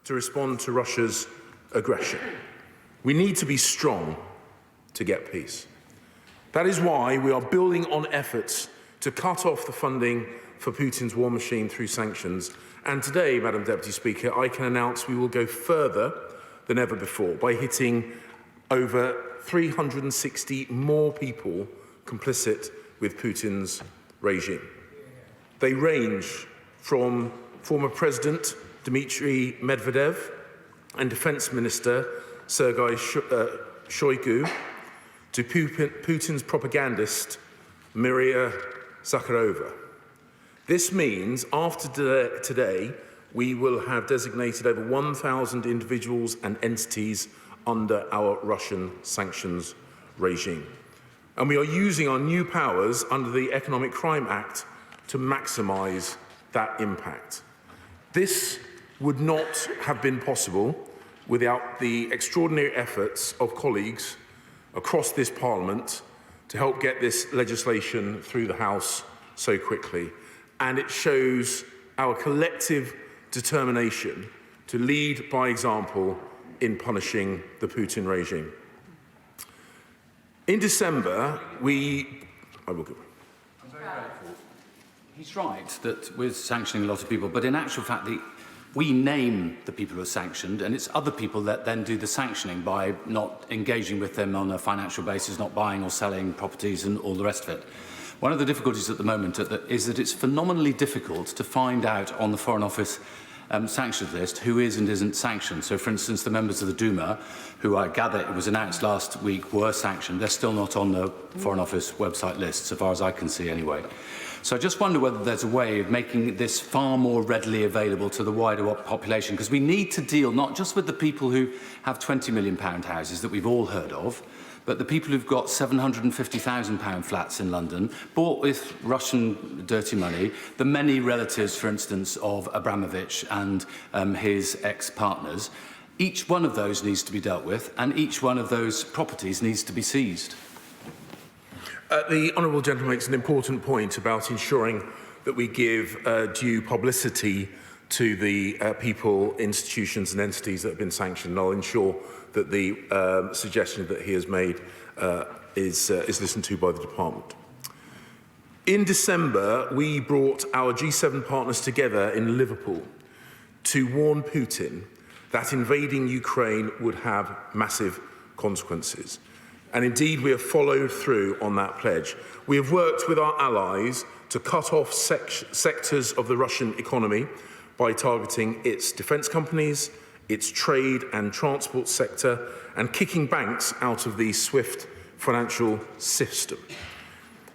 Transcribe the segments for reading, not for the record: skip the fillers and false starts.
to respond to Russia's aggression. We need to be strong to get peace. That is why we are building on efforts to cut off the funding for Putin's war machine through sanctions. And today, Madam Deputy Speaker, I can announce we will go further than ever before by hitting over 360 more people complicit with Putin's regime. They range from former President Dmitry Medvedev and Defence Minister Sergei Shoigu to Putin's propagandist Maria Zakharova. This means after today, we will have designated over 1,000 individuals and entities under our Russian sanctions regime. And we are using our new powers under the Economic Crime Act to maximise that impact. This would not have been possible without the extraordinary efforts of colleagues across this Parliament to help get this legislation through the House so quickly. And it shows our collective determination to lead by example in punishing the Putin regime. In December, He's right that we're sanctioning a lot of people, but in actual fact, we name the people who are sanctioned, and it's other people that then do the sanctioning by not engaging with them on a financial basis, not buying or selling properties and all the rest of it. One of the difficulties at the moment is that it's phenomenally difficult to find out on the Foreign Office sanctions list who is and isn't sanctioned. So, for instance, the members of the Duma, who I gather it was announced last week were sanctioned, they're still not on the Foreign Office website list, so far as I can see anyway. So I just wonder whether there's a way of making this far more readily available to the wider population, because we need to deal not just with the people who have £20 million houses that we've all heard of, but the people who've got £750,000 flats in London, bought with Russian dirty money, the many relatives, for instance, of Abramovich and his ex-partners. Each one of those needs to be dealt with, and each one of those properties needs to be seized. The honourable gentleman makes an important point about ensuring that we give due publicity to the people, institutions and entities that have been sanctioned. And I'll ensure that the suggestion that he has made is listened to by the department. In December, we brought our G7 partners together in Liverpool to warn Putin that invading Ukraine would have massive consequences. And indeed, we have followed through on that pledge. We have worked with our allies to cut off sectors of the Russian economy by targeting its defence companies, its trade and transport sector, and kicking banks out of the SWIFT financial system.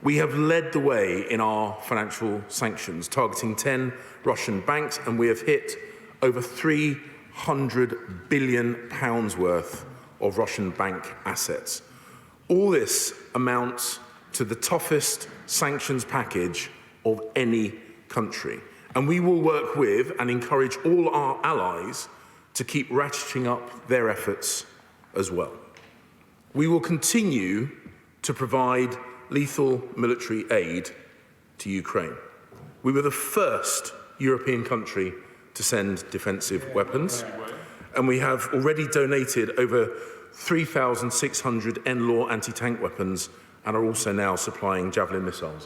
We have led the way in our financial sanctions, targeting 10 Russian banks, and we have hit over £300 billion worth of Russian bank assets. All this amounts to the toughest sanctions package of any country. And we will work with and encourage all our allies to keep ratcheting up their efforts as well. We will continue to provide lethal military aid to Ukraine. We were the first European country to send defensive weapons, and we have already donated over 3,600 NLAW anti-tank weapons and are also now supplying Javelin missiles.